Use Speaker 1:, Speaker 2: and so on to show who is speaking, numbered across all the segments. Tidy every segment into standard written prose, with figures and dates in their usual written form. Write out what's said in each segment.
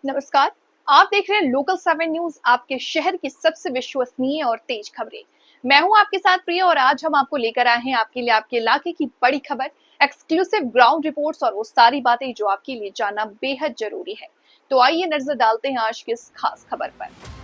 Speaker 1: नमस्कार। आप देख रहे हैं लोकल 7 न्यूज, आपके शहर की सबसे विश्वसनीय और तेज खबरें। मैं हूं आपके साथ प्रिया और आज हम आपको लेकर आए हैं आपके लिए आपके इलाके की बड़ी खबर, एक्सक्लूसिव ग्राउंड रिपोर्ट्स और वो सारी बातें जो आपके लिए जानना बेहद जरूरी है। तो आइए नजर डालते हैं आज की इस खास खबर पर।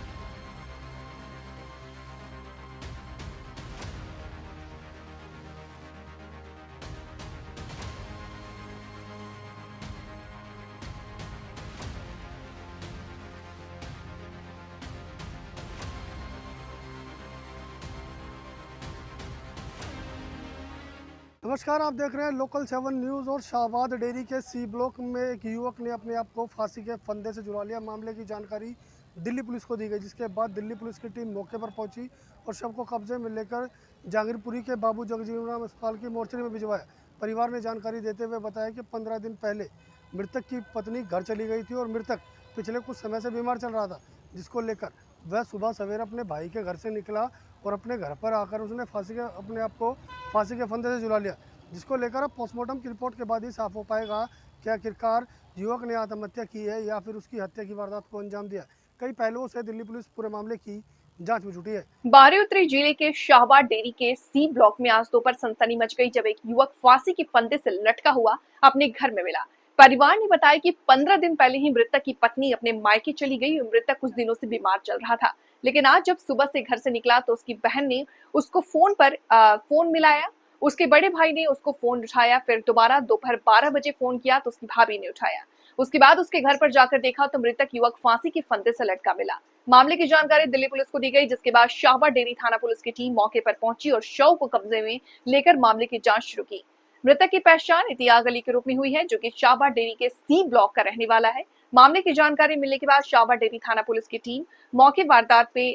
Speaker 2: नमस्कार, आप देख रहे हैं लोकल 7 न्यूज़। और शाहबाद डेयरी के सी ब्लॉक में एक युवक ने अपने आप को फांसी के फंदे से जुड़ा लिया। मामले की जानकारी दिल्ली पुलिस को दी गई, जिसके बाद दिल्ली पुलिस की टीम मौके पर पहुंची और शव को कब्जे में लेकर जहांगीरपुरी के बाबू जगजीवन राम अस्पताल की मोर्चरी में भिजवाया। परिवार ने जानकारी देते हुए बताया कि 15 दिन पहले मृतक की पत्नी घर चली गई थी और मृतक पिछले कुछ समय से बीमार चल रहा था, जिसको लेकर वह सुबह सवेरे अपने भाई के घर से निकला और अपने घर पर आकर उसने अपने आप को फांसी के फंदे से जुड़ा लिया, जिसको लेकर अब पोस्टमार्टम की रिपोर्ट के बाद ही साफ हो पाएगा कि आखिरकार युवक ने आत्महत्या की है या फिर उसकी हत्या की वारदात को अंजाम दिया। कई पहलुओं से दिल्ली पुलिस पूरे मामले की जांच में जुटी है।
Speaker 1: बारी उत्तरी जिले के शाहबाद डेयरी के सी ब्लॉक में आज दोपहर सनसनी मच गई जब एक युवक फांसी के फंदे से लटका हुआ अपने घर में मिला। परिवार ने बताया कि 15 दिन पहले ही मृतक की पत्नी अपने मायके चली गई। मृतक कुछ दिनों से बीमार चल रहा था, लेकिन आज जब सुबह से घर से निकला तो उसकी बहन ने उसको फोन मिलाया। उसके बड़े भाई ने उसको फोन उठाया, फिर दोबारा दोपहर 12 बजे फोन किया तो उसकी भाभी ने उठाया। उसके बाद उसके घर पर जाकर देखा तो मृतक युवक फांसी के फंदे से लटका मिला। मामले की जानकारी दिल्ली पुलिस को दी गई, जिसके बाद शाहबाद डेयरी थाना पुलिस की टीम मौके पर पहुंची और शव को कब्जे में लेकर मामले की जांच शुरू की। मृतक की पहचान इतियाज अली के रूप में हुई है, जो कि शाहबाद डेयरी के सी ब्लॉक का रहने वाला है। मामले की जानकारी मिलने के बाद शाहबाद डेयरी थाना पुलिस की टीम मौके वारदात पे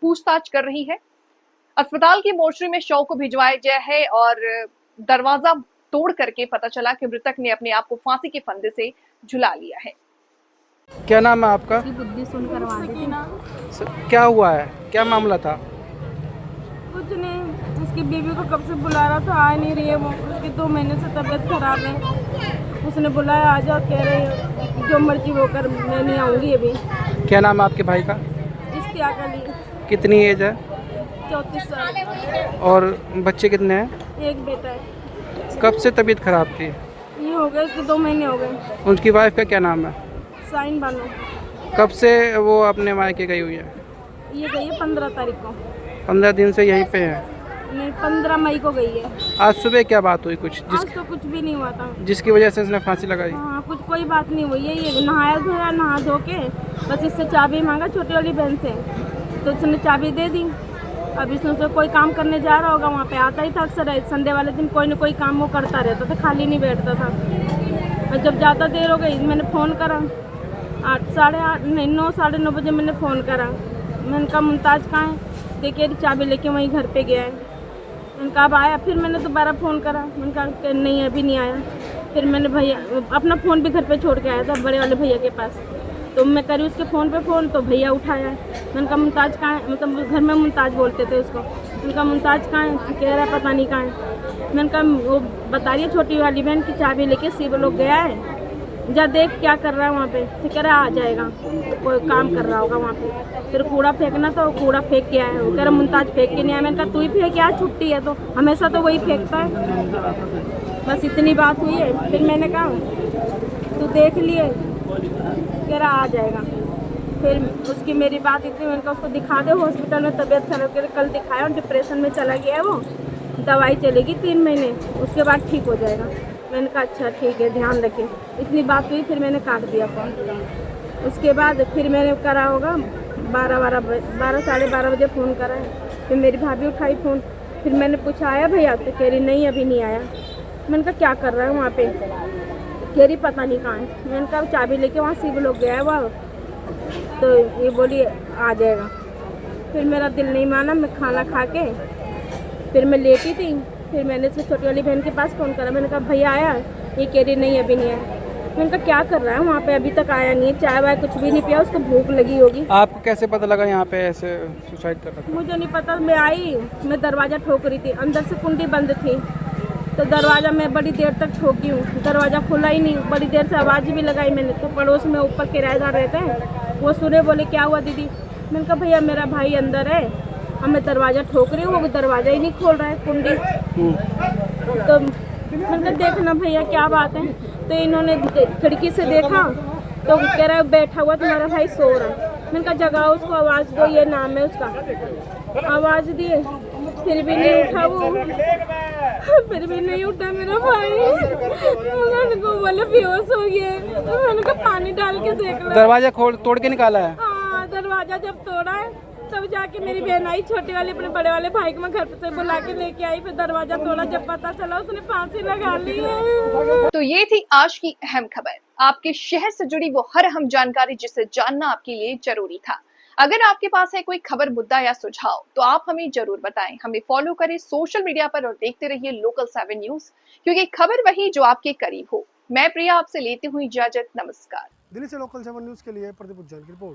Speaker 1: पूछताछ कर रही है। अस्पताल की मोर्चरी में शव को भिजवाया गया है और दरवाजा तोड़ करके पता चला कि मृतक ने अपने आप को फांसी के फंदे से झुला लिया है।
Speaker 3: क्या नाम है आपका?
Speaker 4: बुद्धि सुन करवा देती।
Speaker 3: क्या हुआ है, क्या मामला था?
Speaker 4: कुछ नहीं, उसकी बीवी को कब से बुला रहा था, आ नहीं रही है वो। उसकी 2 महीने से तबीयत खराब है। उसने बुलाया आ जाओ, कह रहे हैं जो मर्जी वो कर, मैं नहीं आऊँगी अभी।
Speaker 3: क्या नाम है आपके भाई का?
Speaker 4: इश्तियाक अली।
Speaker 3: कितनी एज है?
Speaker 4: 34 साल।
Speaker 3: और बच्चे कितने हैं?
Speaker 4: एक बेटा है।
Speaker 3: कब से तबीयत खराब थी?
Speaker 4: ये हो गए, उसके 2 महीने हो गए।
Speaker 3: उनकी वाइफ का क्या नाम है?
Speaker 4: साइन बानो।
Speaker 3: कब से वो अपने मायके गई हुई है?
Speaker 4: ये गई है 15 तारीख को।
Speaker 3: 15 दिन से यहीं पे है?
Speaker 4: नहीं, 15 मई को गई है।
Speaker 3: आज सुबह क्या बात हुई कुछ
Speaker 4: आज तो कुछ भी नहीं हुआ था,
Speaker 3: जिसकी वजह से उसने फांसी लगाई?
Speaker 4: हाँ कुछ कोई बात नहीं हुई है। ये नहाया धोया, नहा धो के बस इससे चाबी मांगा छोटी वाली बहन से, तो उसने चाबी दे दी। अब इसने कोई काम करने जा रहा होगा, वहाँ पे आता ही था अक्सर। संडे वाले दिन कोई ना कोई काम वो करता रहता था, खाली नहीं बैठता था। और जब ज़्यादा देर हो गई, मैंने फ़ोन करा 9 साढ़े 9 बजे मैंने फ़ोन करा। मैंने कहा मुमताज़ कहाँ है? देखिए चाबी लेके वहीं घर पे गया है। मैंने कहा अब आया? फिर मैंने दोबारा फ़ोन करा, मैंने कहा नहीं अभी नहीं आया। फिर मैंने भैया अपना फ़ोन भी घर पे छोड़ के आया था बड़े वाले भैया के पास, तो मैं करी उसके फ़ोन पे फ़ोन, तो भैया उठाया। मैंने कहा मुमताज़ कहाँ है? मतलब घर में मुमताज़ बोलते थे उसको। मैंने कहा मुमताज़ कहाँ है? कह रहा है पता नहीं कहाँ है। मैंने कहा वो बता रही है छोटी वाली बहन की चाबी लेके सी ब्लॉक गया है, जा देख क्या कर रहा है वहाँ पे। तो कह रहा आ जाएगा, कोई काम कर रहा होगा वहाँ पे। फिर कूड़ा फेंकना, तो कूड़ा फेंक के आया। वो कह रहा मुमताज़ फेंक के नहीं आया। मैंने कहा तू ही फेंक, यार छुट्टी है तो हमेशा तो वही फेंकता है। बस इतनी बात हुई है। फिर मैंने कहा तू देख लिए? कह रहा आ जाएगा। फिर उसकी मेरी बात इतनी, मैंने कहा उसको दिखा दे हॉस्पिटल में, तबीयत खराब कर। कल दिखाया और डिप्रेशन में चला गया है वो, दवाई चलेगी 3 महीने, उसके बाद ठीक हो जाएगा। मैंने कहा अच्छा ठीक है, ध्यान रखें। इतनी बात हुई, फिर मैंने काट दिया फ़ोन। उसके बाद फिर मैंने करा होगा 12 साढ़े 12 बजे फ़ोन करा है। फिर मेरी भाभी उठाई फ़ोन। फिर मैंने पूछा आया भैया? तो कह रही नहीं अभी नहीं आया। मैंने कहा क्या कर रहा है वहाँ पे? कह रही पता नहीं कहाँ है। मैंने कहा चाबी लेके वहाँ सी ब्लॉक गया है वह, तो ये बोली आ जाएगा। फिर मेरा दिल नहीं माना, मैं खाना खा के फिर मैं लेटी थी। फिर मैंने से छोटी वाली बहन के पास फ़ोन करा। मैंने कहा भैया आया? ये कह रही नहीं अभी नहीं आया। मैंने कहा क्या कर रहा है वहाँ पे? अभी तक आया नहीं है, चाय वाय कुछ भी नहीं पिया, उसको भूख लगी होगी।
Speaker 3: आपको कैसे पता लगा यहाँ पे ऐसे सुसाइड कर रहा था?
Speaker 4: मुझे नहीं पता, मैं आई, मैं दरवाज़ा ठोक रही थी, अंदर से कुंडी बंद थी। तो दरवाज़ा मैं बड़ी देर तक ठोकी हूँ, दरवाज़ा खुला ही नहीं। बड़ी देर से आवाज़ भी लगाई मैंने, तो पड़ोस में ऊपर किराएदार रहते हैं, वो सुने, बोले क्या हुआ दीदी। मैंने कहा भैया मेरा भाई अंदर है और मैं दरवाज़ा ठोक रही हूँ, वो दरवाज़ा ही नहीं खोल रहा है, कुंडी। तो मैंने कहा देखना भैया क्या बात है। तो इन्होंने खिड़की से देखा तो कह रहा है बैठा हुआ तुम्हारा भाई सो रहा है। मैंने कहा जगाओ उसको, आवाज़ दो, ये नाम है उसका। आवाज़ दिए फिर भी नहीं उठा वो, फिर भी नहीं उठा मेरा भाई। मैंने को बोला बेहोश हो गया। तो मैंने कहा पानी डाल के देख लो।
Speaker 3: दरवाजा तोड़ के निकाला है।
Speaker 4: हाँ, दरवाजा जब तोड़ा है तब जाके मेरी बहन आई, छोटे वाले अपने बड़े वाले भाई को मैं घर से बुला के लेके आई। फिर दरवाजा तोड़ा, जब पता चला उसने फांसी लगा ली है।
Speaker 1: तो ये थी आज की अहम खबर, आपके शहर से जुड़ी वो हर अहम जानकारी जिसे जानना आपके लिए जरूरी था। अगर आपके पास है कोई खबर, मुद्दा या सुझाव तो आप हमें जरूर बताएं। हमें फॉलो करें सोशल मीडिया पर और देखते रहिए लोकल 7 न्यूज, क्योंकि खबर वही जो आपके करीब हो। मैं प्रिया आपसे लेती हूँ इजाजत, नमस्कार।
Speaker 2: दिल्ली से लोकल 7 न्यूज़ के लिए प्रदीप उज्जैन की रिपोर्ट।